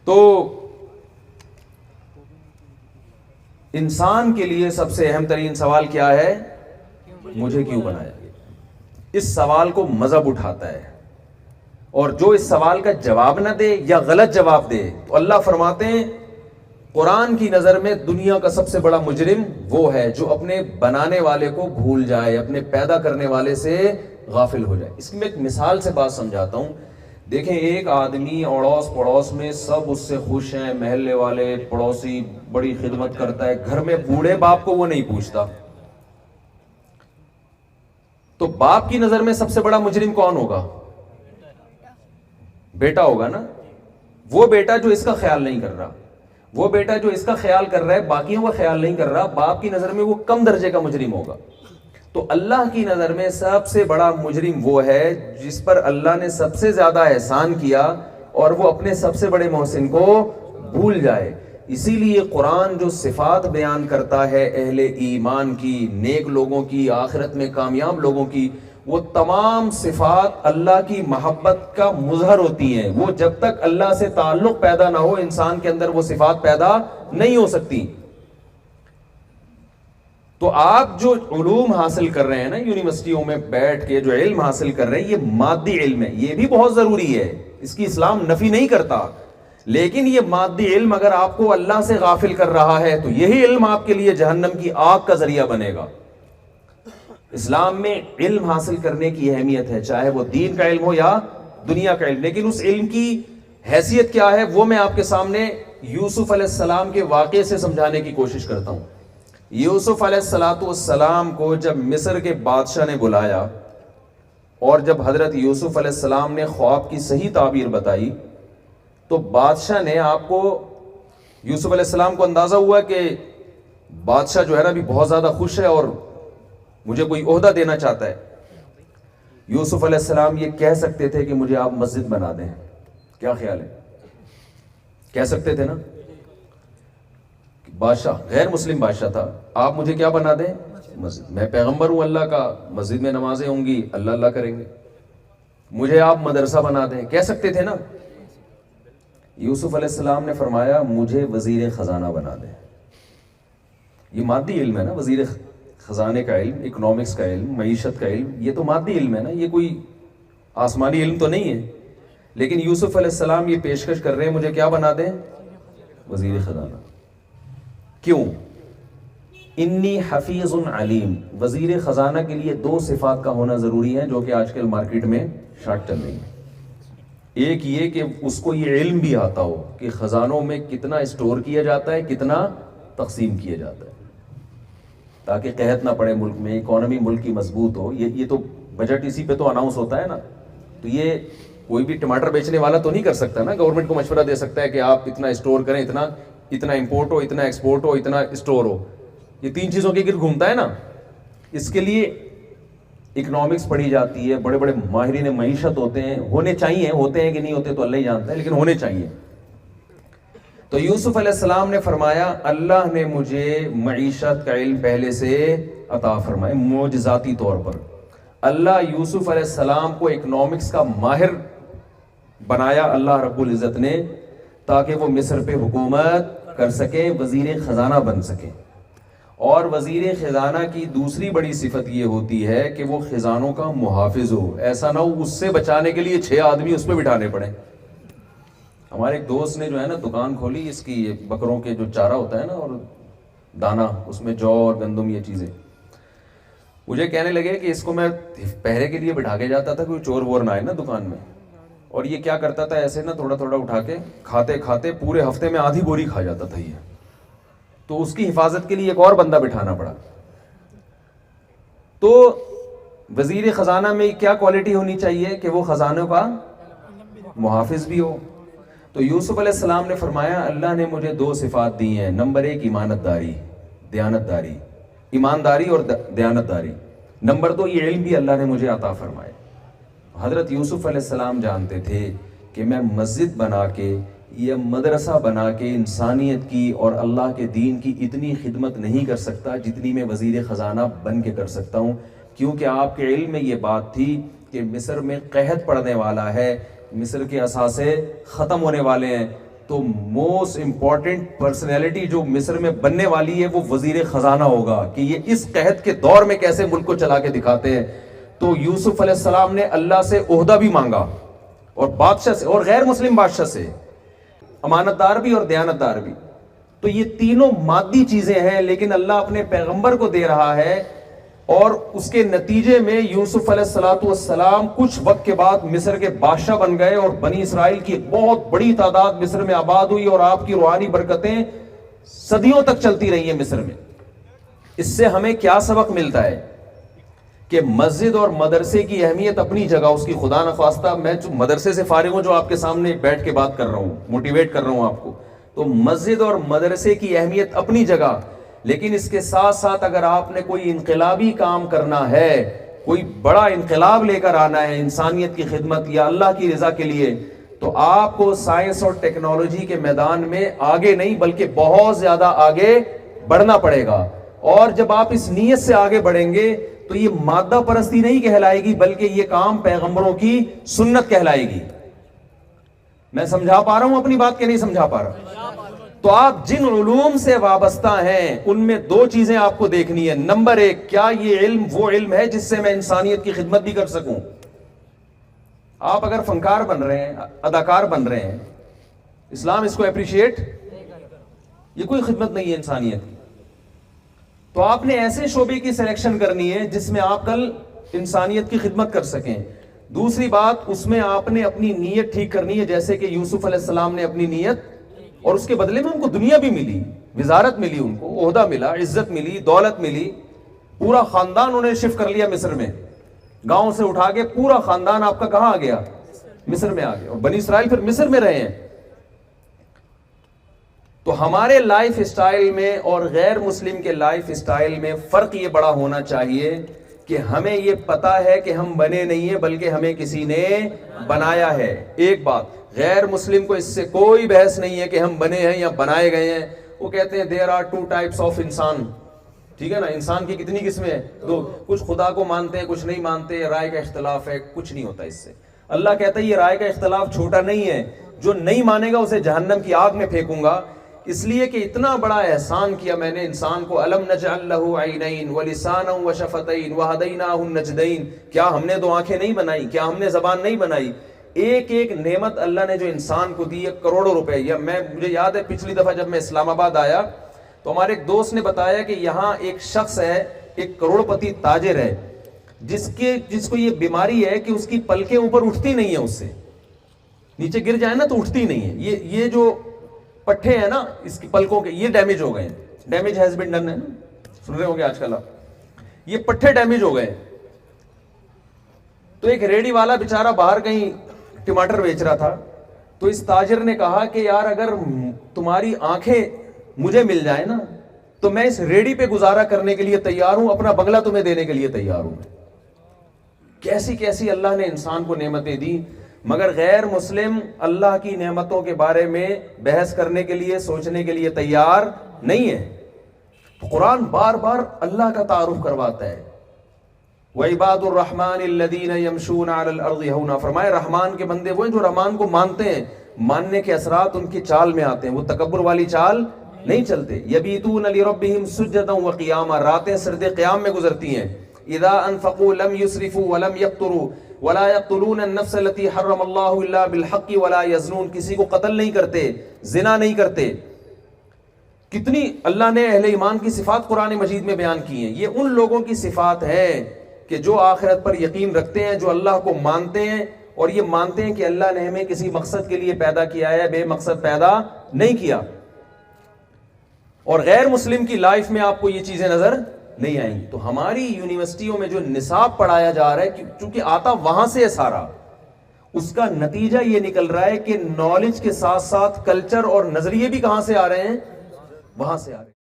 تو انسان کے لیے سب سے اہم ترین سوال کیا ہے؟ مجھے کیوں بنایا؟ اس سوال کو مذہب اٹھاتا ہے، اور جو اس سوال کا جواب نہ دے یا غلط جواب دے تو اللہ فرماتے ہیں قرآن کی نظر میں دنیا کا سب سے بڑا مجرم وہ ہے جو اپنے بنانے والے کو بھول جائے، اپنے پیدا کرنے والے سے غافل ہو جائے۔ اس کی میں ایک مثال سے بات سمجھاتا ہوں۔ دیکھیں، ایک آدمی اڑوس پڑوس میں سب اس سے خوش ہیں، محلے والے پڑوسی بڑی خدمت کرتا ہے، گھر میں بوڑھے باپ کو وہ نہیں پوچھتا، تو باپ کی نظر میں سب سے بڑا مجرم کون ہوگا؟ بیٹا ہوگا نا۔ وہ بیٹا جو اس کا خیال نہیں کر رہا، وہ بیٹا جو اس کا خیال کر رہا ہے باقیوں کا خیال نہیں کر رہا، باپ کی نظر میں وہ کم درجے کا مجرم ہوگا۔ تو اللہ کی نظر میں سب سے بڑا مجرم وہ ہے جس پر اللہ نے سب سے زیادہ احسان کیا اور وہ اپنے سب سے بڑے محسن کو بھول جائے۔ اسی لیے قرآن جو صفات بیان کرتا ہے اہل ایمان کی، نیک لوگوں کی، آخرت میں کامیاب لوگوں کی، وہ تمام صفات اللہ کی محبت کا مظہر ہوتی ہیں۔ وہ جب تک اللہ سے تعلق پیدا نہ ہو انسان کے اندر وہ صفات پیدا نہیں ہو سکتی۔ تو آپ جو علوم حاصل کر رہے ہیں نا یونیورسٹیوں میں بیٹھ کے، جو علم حاصل کر رہے ہیں، یہ مادی علم ہے، یہ بھی بہت ضروری ہے، اس کی اسلام نفی نہیں کرتا، لیکن یہ مادی علم اگر آپ کو اللہ سے غافل کر رہا ہے تو یہی علم آپ کے لیے جہنم کی آگ کا ذریعہ بنے گا۔ اسلام میں علم حاصل کرنے کی اہمیت ہے، چاہے وہ دین کا علم ہو یا دنیا کا علم، لیکن اس علم کی حیثیت کیا ہے وہ میں آپ کے سامنے یوسف علیہ السلام کے واقعے سے سمجھانے کی کوشش کرتا ہوں۔ یوسف علیہ السلام کو جب مصر کے بادشاہ نے بلایا اور جب حضرت یوسف علیہ السلام نے خواب کی صحیح تعبیر بتائی تو بادشاہ نے، آپ کو یوسف علیہ السلام کو اندازہ ہوا کہ بادشاہ جو ہے نا بھی بہت زیادہ خوش ہے اور مجھے کوئی عہدہ دینا چاہتا ہے۔ یوسف علیہ السلام یہ کہہ سکتے تھے کہ مجھے آپ مسجد بنا دیں، کیا خیال ہے؟ کہہ سکتے تھے نا، بادشاہ غیر مسلم بادشاہ تھا، آپ مجھے کیا بنا دیں؟ مسجد، میں پیغمبر ہوں اللہ کا، مسجد میں نمازیں ہوں گی، اللہ اللہ کریں گے، مجھے آپ مدرسہ بنا دیں، کہہ سکتے تھے نا۔ یوسف علیہ السلام نے فرمایا مجھے وزیر خزانہ بنا دیں۔ یہ مادی علم ہے نا، وزیر خزانے کا علم، اکنامکس کا علم، معیشت کا علم، یہ تو مادی علم ہے نا، یہ کوئی آسمانی علم تو نہیں ہے، لیکن یوسف علیہ السلام یہ پیشکش کر رہے ہیں مجھے کیا بنا دیں؟ وزیر خزانہ۔ کیوں؟ انی حفیظ علیم۔ وزیر خزانہ کے لیے دو صفات کا ہونا ضروری ہے جو کہ آج کل مارکیٹ میں شارٹ چل رہی ہیں۔ ایک یہ کہ اس کو یہ علم بھی آتا ہو کہ خزانوں میں کتنا اسٹور کیا جاتا ہے، کتنا تقسیم کیا جاتا ہے، تاکہ قحط نہ پڑے ملک میں، اکانومی ملک کی مضبوط ہو۔ یہ تو بجٹ اسی پہ تو اناؤنس ہوتا ہے نا، تو یہ کوئی بھی ٹماٹر بیچنے والا تو نہیں کر سکتا نا، گورنمنٹ کو مشورہ دے سکتا ہے کہ آپ اتنا اسٹور کریں، اتنا امپورٹ ہو، اتنا ایکسپورٹ ہو، اتنا اسٹور ہو، یہ تین چیزوں کے گرد گھومتا ہے نا۔ اس کے لیے اکنامکس پڑھی جاتی ہے، بڑے بڑے ماہرین معیشت ہوتے ہیں، ہونے چاہیے، ہوتے ہیں کہ نہیں ہوتے تو اللہ ہی جانتا ہے، لیکن ہونے چاہیے۔ تو یوسف علیہ السلام نے فرمایا اللہ نے مجھے معیشت کا علم پہلے سے عطا فرمایا، معجزاتی طور پر۔ اللہ یوسف علیہ السلام کو اکنامکس کا ماہر بنایا اللہ رب العزت نے، تاکہ وہ مصر پہ حکومت کر سکے، وزیر خزانہ بن سکے۔ اور وزیر خزانہ کی دوسری بڑی صفت یہ ہوتی ہے کہ وہ خزانوں کا محافظ ہو، ایسا نہ ہو اس سے بچانے کے لیے 6 آدمی اس پہ بٹھانے پڑیں۔ ہمارے ایک دوست نے جو ہے نا دکان کھولی، اس کی بکروں کے جو چارہ ہوتا ہے نا اور دانا، اس میں جو اور گندم یہ چیزیں، مجھے کہنے لگے کہ اس کو میں پہرے کے لیے بٹھا کے جاتا تھا، کوئی چور وور نہ آئے نا دکان میں، اور یہ کیا کرتا تھا ایسے نا تھوڑا تھوڑا اٹھا کے کھاتے کھاتے پورے ہفتے میں آدھی بوری کھا جاتا تھا یہ، تو اس کی حفاظت کے لیے ایک اور بندہ بٹھانا پڑا۔ تو وزیر خزانہ میں کیا کوالٹی ہونی چاہیے کہ وہ خزانوں کا محافظ بھی ہو۔ تو یوسف علیہ السلام نے فرمایا اللہ نے مجھے 2 صفات دی ہیں، نمبر 1 امانت داری، دیانت داری، ایمانداری اور دیانت داری، نمبر 2 یہ علم بھی اللہ نے مجھے عطا فرمایا۔ حضرت یوسف علیہ السلام جانتے تھے کہ میں مسجد بنا کے یا مدرسہ بنا کے انسانیت کی اور اللہ کے دین کی اتنی خدمت نہیں کر سکتا جتنی میں وزیر خزانہ بن کے کر سکتا ہوں، کیونکہ آپ کے علم میں یہ بات تھی کہ مصر میں قحط پڑنے والا ہے، مصر کے اثاثے ختم ہونے والے ہیں، تو موسٹ امپورٹنٹ پرسنالٹی جو مصر میں بننے والی ہے وہ وزیر خزانہ ہوگا کہ یہ اس قحط کے دور میں کیسے ملک کو چلا کے دکھاتے ہیں. تو یوسف علیہ السلام نے اللہ سے عہدہ بھی مانگا اور بادشاہ سے اور غیر مسلم بادشاہ سے, امانت دار بھی اور دیانت دار بھی. تو یہ تینوں مادی چیزیں ہیں, لیکن اللہ اپنے پیغمبر کو دے رہا ہے, اور اس کے نتیجے میں یوسف علیہ السلام کچھ وقت کے بعد مصر کے بادشاہ بن گئے, اور بنی اسرائیل کی بہت بڑی تعداد مصر میں آباد ہوئی, اور آپ کی روحانی برکتیں صدیوں تک چلتی رہی ہیں مصر میں. اس سے ہمیں کیا سبق ملتا ہے کہ مسجد اور مدرسے کی اہمیت اپنی جگہ, اس کی خدا نخواستہ میں مدرسے سے فارغ ہوں جو آپ کے سامنے بیٹھ کے بات کر رہا ہوں, موٹیویٹ کر رہا ہوں آپ کو, تو مسجد اور مدرسے کی اہمیت اپنی جگہ, لیکن اس کے ساتھ ساتھ اگر آپ نے کوئی انقلابی کام کرنا ہے, کوئی بڑا انقلاب لے کر آنا ہے انسانیت کی خدمت یا اللہ کی رضا کے لیے, تو آپ کو سائنس اور ٹیکنالوجی کے میدان میں آگے نہیں بلکہ بہت زیادہ آگے بڑھنا پڑے گا. اور جب آپ اس نیت سے آگے بڑھیں گے تو یہ مادہ پرستی نہیں کہلائے گی بلکہ یہ کام پیغمبروں کی سنت کہلائے گی. میں سمجھا پا رہا ہوں اپنی بات کہ نہیں سمجھا پا رہا؟ تو آپ جن علوم سے وابستہ ہیں ان میں دو چیزیں آپ کو دیکھنی ہے. نمبر ایک, کیا یہ علم وہ علم ہے جس سے میں انسانیت کی خدمت بھی کر سکوں؟ آپ اگر فنکار بن رہے ہیں, اداکار بن رہے ہیں, اسلام اس کو اپریشیٹ, یہ کوئی خدمت نہیں ہے انسانیت کی. تو آپ نے ایسے شعبے کی سلیکشن کرنی ہے جس میں آپ کل انسانیت کی خدمت کر سکیں. دوسری بات, اس میں آپ نے اپنی نیت ٹھیک کرنی ہے, جیسے کہ یوسف علیہ السلام نے اپنی نیت, اور اس کے بدلے میں ان کو دنیا بھی ملی, وزارت ملی, ان کو عہدہ ملا, عزت ملی, دولت ملی, پورا خاندان انہیں شفٹ کر لیا مصر میں, گاؤں سے اٹھا کے پورا خاندان آپ کا کہاں آ گیا؟ مصر میں آ گیا, اور بنی اسرائیل پھر مصر میں رہے ہیں. تو ہمارے لائف اسٹائل میں اور غیر مسلم کے لائف اسٹائل میں فرق یہ بڑا ہونا چاہیے کہ ہمیں یہ پتا ہے کہ ہم بنے نہیں ہیں بلکہ ہمیں کسی نے بنایا ہے. ایک بات, غیر مسلم کو اس سے کوئی بحث نہیں ہے کہ ہم بنے ہیں یا بنائے گئے ہیں. وہ کہتے ہیں there are two types of انسان, ٹھیک ہے نا, انسان کی کتنی قسمیں ہیں؟ دو. کچھ خدا کو مانتے ہیں, کچھ نہیں مانتے, رائے کا اختلاف ہے, کچھ نہیں ہوتا اس سے. اللہ کہتا ہے یہ رائے کا اختلاف چھوٹا نہیں ہے, جو نہیں مانے گا اسے جہنم کی آگ میں پھینکوں گا, اس لیے کہ اتنا بڑا احسان کیا میں نے انسان کو. الم نجعل له عینین ولسانا وشفتین وہدیناہ النجدین, کیا ہم نے دو آنکھیں نہیں بنائی, کیا ہم نے زبان نہیں بنائی؟ ایک ایک نعمت اللہ نے جو انسان کو دی ہے, کروڑوں روپے. یا مجھے یاد ہے پچھلی دفعہ جب میں اسلام آباد آیا تو ہمارے ایک دوست نے بتایا کہ یہاں ایک شخص ہے, ایک کروڑ پتی تاجر ہے, جس کو یہ بیماری ہے کہ اس کی پلکیں اوپر اٹھتی نہیں ہیں, اس سے نیچے گر جائے نا تو اٹھتی نہیں ہے. یہ جو پٹھے ہیں نا اس کی پلکوں کے, یہ ڈیمیج ہو گئے ہیں. ڈیمیج ہیز بین ڈن ہے نا, سن رہے ہوں گے آج کل آپ, یہ پٹھے ڈیمیج ہو گئے. تو ایک ریڑی والا بیچارہ باہر کہیں ٹماٹر بیچ رہا تھا, تو اس تاجر نے کہا کہ یار اگر تمہاری آنکھیں مجھے مل جائیں نا تو میں اس ریڑی پہ گزارا کرنے کے لیے تیار ہوں, اپنا بنگلہ تمہیں دینے کے لیے تیار ہوں. کیسی کیسی اللہ نے انسان کو نعمتیں دی, مگر غیر مسلم اللہ کی نعمتوں کے بارے میں بحث کرنے کے لیے, سوچنے کے لیے تیار نہیں ہے. تو قرآن بار بار اللہ کا تعارف کرواتا ہے. وعباد الرحمن الذین یمشون علی الارض ہونا, فرمائے رحمان کے بندے وہ ہیں جو رحمان کو مانتے ہیں, ماننے کے اثرات ان کی چال میں آتے ہیں, وہ تکبر والی چال نہیں چلتے. یبیتون لربہم سجدا وقیاما, راتیں سرد قیام میں گزرتی ہیں. اذا انفقوا لم يسرفوا ولم يقتروا ولا يقتلون النفس التي حرم الله الا بالحق ولا يزنون, کسی کو قتل نہیں کرتے, زنا نہیں کرتے. کتنی اللہ نے اہل ایمان کی صفات قرآن مجید میں بیان کی ہیں. یہ ان لوگوں کی صفات ہے کہ جو آخرت پر یقین رکھتے ہیں, جو اللہ کو مانتے ہیں, اور یہ مانتے ہیں کہ اللہ نے ہمیں کسی مقصد کے لیے پیدا کیا ہے, بے مقصد پیدا نہیں کیا. اور غیر مسلم کی لائف میں آپ کو یہ چیزیں نظر نہیں آئیں گی. تو ہماری یونیورسٹیوں میں جو نصاب پڑھایا جا رہا ہے, چونکہ آتا وہاں سے ہے سارا, اس کا نتیجہ یہ نکل رہا ہے کہ نالج کے ساتھ ساتھ کلچر اور نظریے بھی کہاں سے آ رہے ہیں, وہاں سے آ رہے ہیں.